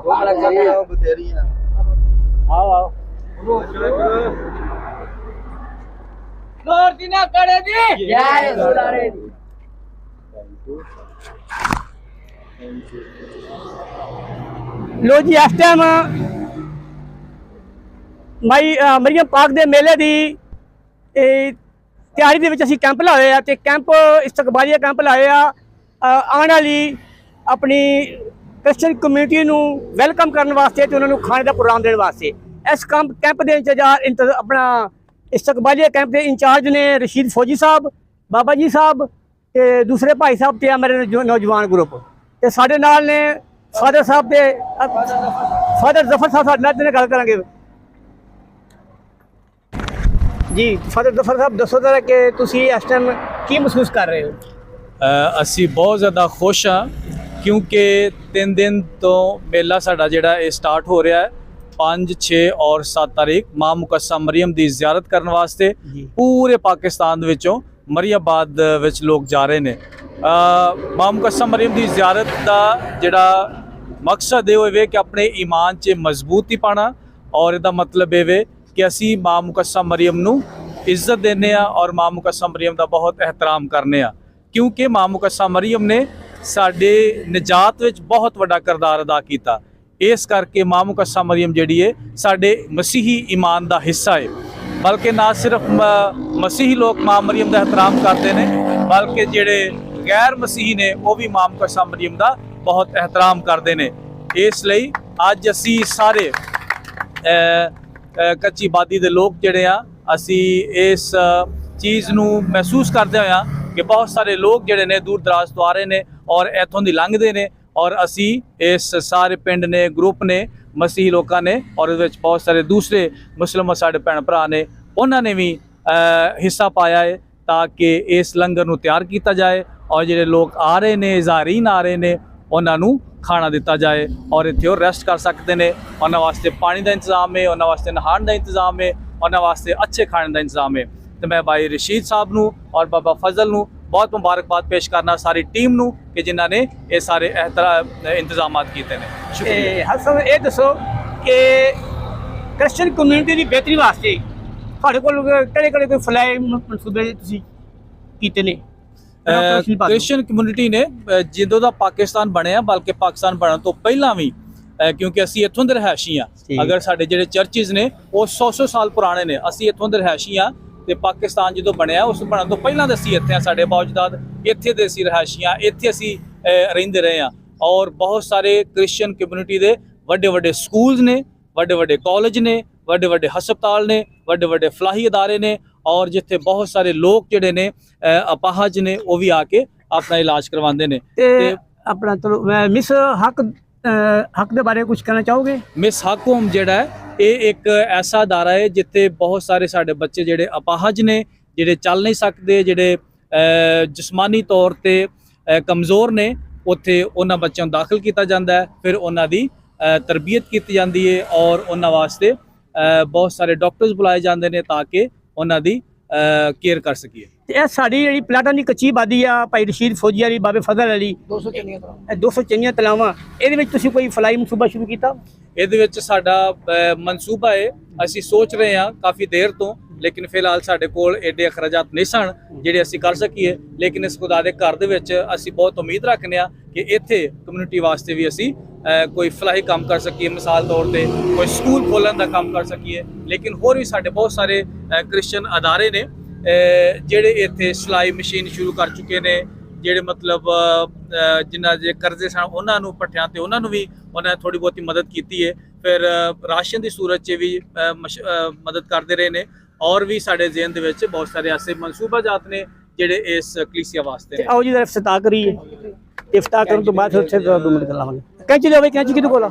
लो जी इस टाइम मरियम पाक दे मेले की तैयारी दे विच असीं कैंप लाए आ ते कैंप इस्तकबालिया कैंप लाए आ आने वाली अपनी क्रिश्चियन कम्यूनिटी नूं वैलकम करने वास्ते ते उन्हां नूं खाने दा प्रोग्राम देने वास्ते। इस कैंप दे इंतजार अपना इस्तकबालिया कैंप के इंचार्ज ने रशीद फौजी साहब, बाबा जी साहब ते दूसरे भाई साहब ते मेरे नौजवान ग्रुप ते साडे नाल ने फादर साहब ते फादर जफर साहब साडे नाल गल करांगे। जी फादर जफर साहब दसो जरा कि तुसी इस टाइम की महसूस कर रहे हो? असी बहुत ज़्यादा खुश हाँ क्योंकि 3 दिन तो मेला साडा जिहड़ा स्टार्ट हो रहा है 5, 6 और 7 तारीख मां मुकस्सा मरियम की जियारत करने वास्ते पूरे पाकिस्तान विचों मरियाबाद विच लोग जा रहे हैं। मां मुकस्सा मरियम की जियारत का जिहड़ा मकसद ये कि अपने ईमान च मजबूती पाना और इहदा मतलब ये कि असी मां मुकस्सा मरियम नूं इज्जत देने और मां मुकस्सा मरियम का बहुत एहतराम करने क्योंकि मां मुकस्सा मरियम ने साडे निजात विच बहुत वड्डा किरदार अदा किया। इस करके मां मुकस्सा मरियम जिहड़ी है साडे मसीही ईमान का हिस्सा है। बल्कि ना सिर्फ मसीही लोग मां मरियम का एहतराम करते हैं बल्कि जिहड़े गैर मसीही ने वो भी मां मुकस्सा मरियम का बहुत एहतराम करते हैं। इसलिए अज असी सारे कच्ची बादी के लोग जिहड़े असी इस चीज़ नूं महसूस करते हुए कि बहुत सारे लोग जिहड़े ने दूर दराज तो आ रहे हैं और इत्थों दी लंघदे ने और असी इस सारे पिंड ने ग्रुप ने मसीही लोगों ने और इस बहुत सारे दूसरे मुस्लिम साडे भैन भरा ने उन्होंने भी हिस्सा पाया है ताकि इस लंगर नूं तैयार किया जाए और जिहड़े लोग आ रहे हैं ज़ारीन आ रहे हैं उन्होंने खाना दिता जाए और इत्थे वो रेस्ट कर सकते हैं। उन्होंने वास्ते पानी का इंतजाम है, उन्होंने वास्ते नहाने का इंतजाम है, उन्होंने वास्ते अच्छे खाने का इंतजाम है। तो मैं भाई रशीद साहब नूं और बाबा फजल नूं बहुत मुबारकबाद पेश करना सारी टीम नूं कि जिन्हों ने ये सारे इंतजाम किए हैं। शुक्रिया। हसन ये दसो कि क्रिश्चियन कम्यूनिटी की बेहतरी वास्ते तुहाडे कोल किहड़े-किहड़े कोई फलाई मनसूबे तुसीं कीते ने? क्रिश्चियन कम्यूनिटी ने जिदों का पाकिस्तान बनया बल्कि पाकिस्तान बनने तो पहला भी क्योंकि असी इत्थों दे रहायशी हाँ, अगर साडे जिहड़े चर्चिज़ ने वो 100 साल पुराने ने, असी इत्थों दे रहायशी हाँ तो पाकिस्तान जो बनया उस बनने तो पहला असी इत्थे साडे बावजदाद इत्थे दे असी रहायशी हाँ, इत्थे असी रहिंदे रहे हैं। और बहुत सारे क्रिश्चियन कम्यूनिटी के वड्डे वड्डे स्कूल्स ने, वड्डे वड्डे कॉलेज ने, वड्डे वड्डे हस्पताल ने, वड्डे वड्डे फलाही अदारे ने और जिथे बहुत सारे लोग जिहड़े ने अपाहज ने वो भी आके अपना इलाज करवाते हैं। अपना चलो मिस हक के बारे कुछ कहना चाहोगे? मिस हक होम जिहड़ा है ये एक ऐसा अदारा है जिथे बहुत सारे साडे बच्चे जिहड़े अपाहज ने, जिहड़े चल नहीं सकते, जिहड़े जिस्मानी तौर पर कमज़ोर ने, उत्थे उन्हां बच्चों दाखिल किया जाता है, फिर उन्हां दी तरबियत की जाती है और उन्हां वास्ते बहुत सारे डॉक्टर्स बुलाए जाते हैं ताकि उन्हां दी केयर कर सकिए। ये साड़ी जिहड़ी प्लाटां दी कच्ची आबादी आ भाई रशीद फौजी वाली, बाबे फजल अली 200 चंगियां तलावां, इहदे विच तुसीं कोई फलाई मनसूबा शुरू कीता? इहदे विच साडा मनसूबा है, असीं सोच रहे हैं काफ़ी देर तो, लेकिन फिलहाल साडे कोल एडे अखराजात नहीं सन जिहड़े असीं कर सकीए। लेकिन इस खुदा दे घर दे विच असीं बहुत उम्मीद रखने आ कि इत्थे कम्यूनिटी वास्ते भी असीं कोई फलाही काम कर सकीए, मिसाल तौर पर कोई स्कूल खोलन का काम कर सकीए। लेकिन होर भी साडे बहुत सारे क्रिश्चियन अदारे ने जिहड़े इत्थे सिलाई मशीन शुरू कर चुके ने, जिहड़े मतलब जिन्हां दे कर्जे सन उन्हां नूं पट्ठियां ते उन्हां नूं भी उन्हें थोड़ी बहुती मदद की है। फिर राशन की सूरत च भी मदद करते रहे हैं और भी साडे ज़हन दे विच बहुत सारे ऐसे मनसूबाजात ने जिहड़े इस कलीसिया वास्ते। आओ जी इफ्तिताह करिए, इफ्तिताह करने तो बाद फिर 2 मिनट लावांगे। कैंची लो भाई, कैंची किदे कोल?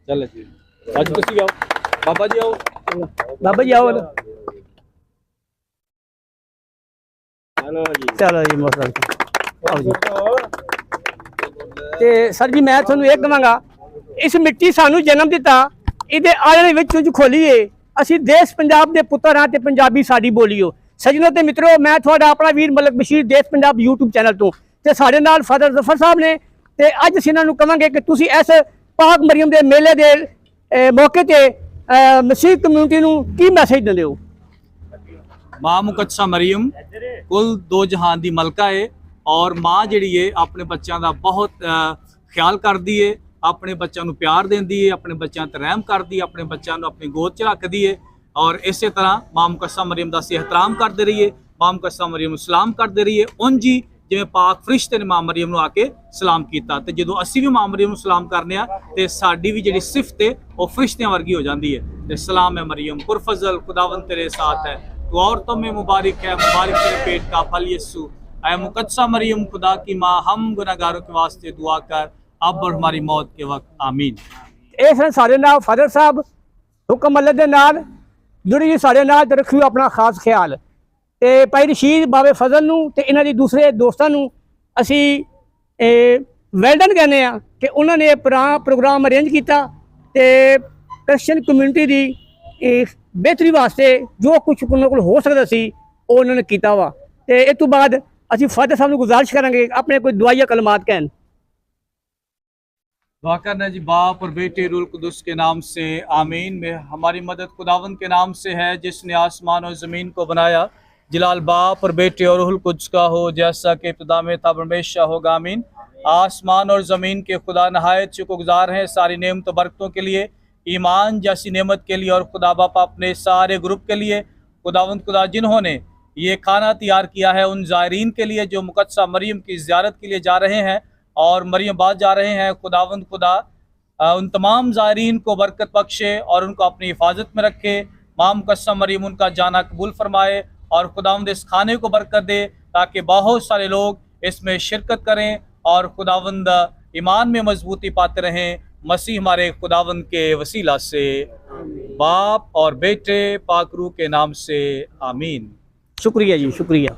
चल जी आज तुसीं आओ, बाबा जी आओ, बाबा जी आओ। चलो जी मोहतरम आओ जी। ते सर जी मैं तुहानूं ये कहांगा, इस मिट्टी सानू जन्म दिता, इहदे आले विच खोलीए, असीं देश पंजाब दे पुत्तर हां ते पंजाबी साडी बोलीओ। ਸੱਜਣੋ ਤੇ ਮਿੱਤਰੋ, ਮੈਂ ਤੁਹਾਡਾ ਆਪਣਾ ਵੀਰ ਮਲਕ ਬਸ਼ੀਰ ਦੇਸ਼ ਪੰਜਾਬ YouTube ਚੈਨਲ ਤੋਂ, ਤੇ ਸਾਡੇ ਨਾਲ ਫਾਦਰ ਜ਼ਫਰ ਸਾਹਿਬ ਨੇ। ਤੇ ਅੱਜ ਅਸੀਂ ਇਹਨਾਂ ਨੂੰ ਕਹਾਂਗੇ ਕਿ ਤੁਸੀਂ ਇਸ ਪਾਕ ਮਰੀਮ ਦੇ ਮੇਲੇ ਦੇ ਮੌਕੇ ਤੇ ਮਸੀਹ ਕਮਿਊਨਿਟੀ ਨੂੰ ਕੀ ਮੈਸੇਜ ਦਿੰਦੇ ਹੋ? माँ मुकद्दसा मरियम कुल दो जहान दी मलका है और माँ जिहड़ी है अपने बच्चों का बहुत ख्याल करती है, अपने बच्चों को प्यार देती है, अपने बच्चों ते रहम करती है, अपने बच्चों को अपनी गोद च रखती है। और इस तरह माँ मुकद्दसा मरियम का असीं एहतराम करते रहिए, माँ मुकद्दसा मरियम नूं सलाम करते रहिए। उंज ही जिवें पाक फरिश्ते ने माँ मरियम नूं आके सलाम किया, तो जो असीं भी माँ मरियम नूं सलाम करने तो साडी भी जिहड़ी सिफत है वह फरिश्तियां वर्गी हो जाती है। तो सलाम है मरियम पुरफजल, खुदावंद तेरे साथ है, तो औरतों में मुबारक है, मुबारक तेरे पेट का फल यीशु। ऐ मुकद्दसा मरियम खुदा की माँ, हम गुनहगारों के वास्ते दुआ कर अब और हमारी मौत के वक्त आमीन। ਇਹ ਸਨ ਸਾਡੇ ਨਾਲ ਫਾਦਰ ਸਾਹਿਬ ਹੁਕਮ ਅੱਲਾ ਦੇ ਨਾਲ ਜੁੜੀ ਜੀ ਸਾਡੇ ਨਾਲ, ਤੇ ਰੱਖਿਓ ਆਪਣਾ ਖਾਸ ਖਿਆਲ। ਤੇ ਭਾਈ ਰਸ਼ੀਦ ਬਾਬੇ ਫਜ਼ਲ ਨੂੰ ਤੇ ਇਹਨਾਂ ਦੀ ਦੂਸਰੇ ਦੋਸਤਾਂ ਨੂੰ ਅਸੀਂ ਵੈਲਡਨ ਕਹਿੰਦੇ ਆ ਕਿ ਉਹਨਾਂ ਨੇ ਪ੍ਰੋਗਰਾਮ ਅਰੇਂਜ ਕੀਤਾ ਤੇ ਕ੍ਰਿਸਚੀਅਨ ਕਮਿਊਨਿਟੀ ਦੀ ਬਿਹਤਰੀ ਵਾਸਤੇ ਜੋ ਕੁਝ ਉਹਨਾਂ ਕੋਲ ਹੋ ਸਕਦਾ ਸੀ ਉਹ ਉਹਨਾਂ ਨੇ ਕੀਤਾ ਵਾ। ਤੇ ਇਸ ਤੋਂ ਬਾਅਦ ਅਸੀਂ ਫਾਦਰ ਸਾਹਿਬ ਨੂੰ ਗੁਜ਼ਾਰਿਸ਼ ਕਰਾਂਗੇ ਆਪਣੇ ਕੋਈ ਦੁਆਈਆ कलमात कहन। दुआ करना जी, बाप और बेटे रूल कुदुस के नाम से आमीन। में हमारी मदद खुदावंद के नाम से है जिसने आसमान और ज़मीन को बनाया। जलाल बाप और बेटे और रूहुल कुद्स का हो, जैसा कि इब्तिदा में था हमेशा होगा आमीन। आसमान और ज़मीन के खुदा नहायत शुक्रगुज़ार हैं सारी नेमत बरकतों के लिए, ईमान जैसी नेमत के लिए, और खुदा बाप अपने सारे ग्रुप के लिए। खुदावंद खुदा जिन्होंने ये खाना तैयार किया है उन ज़ायरीन के लिए जो मुकद्दसा मरियम की ज़ियारत के लिए जा रहे हैं और मरियमाबाद जा रहे हैं, खुदावंद खुदा उन तमाम ज़ायरीन को बरकत बख्शे और उनको अपनी हिफाजत में रखे। माँ मुकद्दसा मरियम उनका जाना कबूल फरमाए और खुदावंद इस खाने को बरकत दे ताकि बहुत सारे लोग इसमें शिरकत करें और खुदावंद ईमान में मजबूती पाते रहें। मसीह हमारे खुदावंद के वसीला से, बाप और बेटे पाक रूह के नाम से आमीन। शुक्रिया जी, शुक्रिया।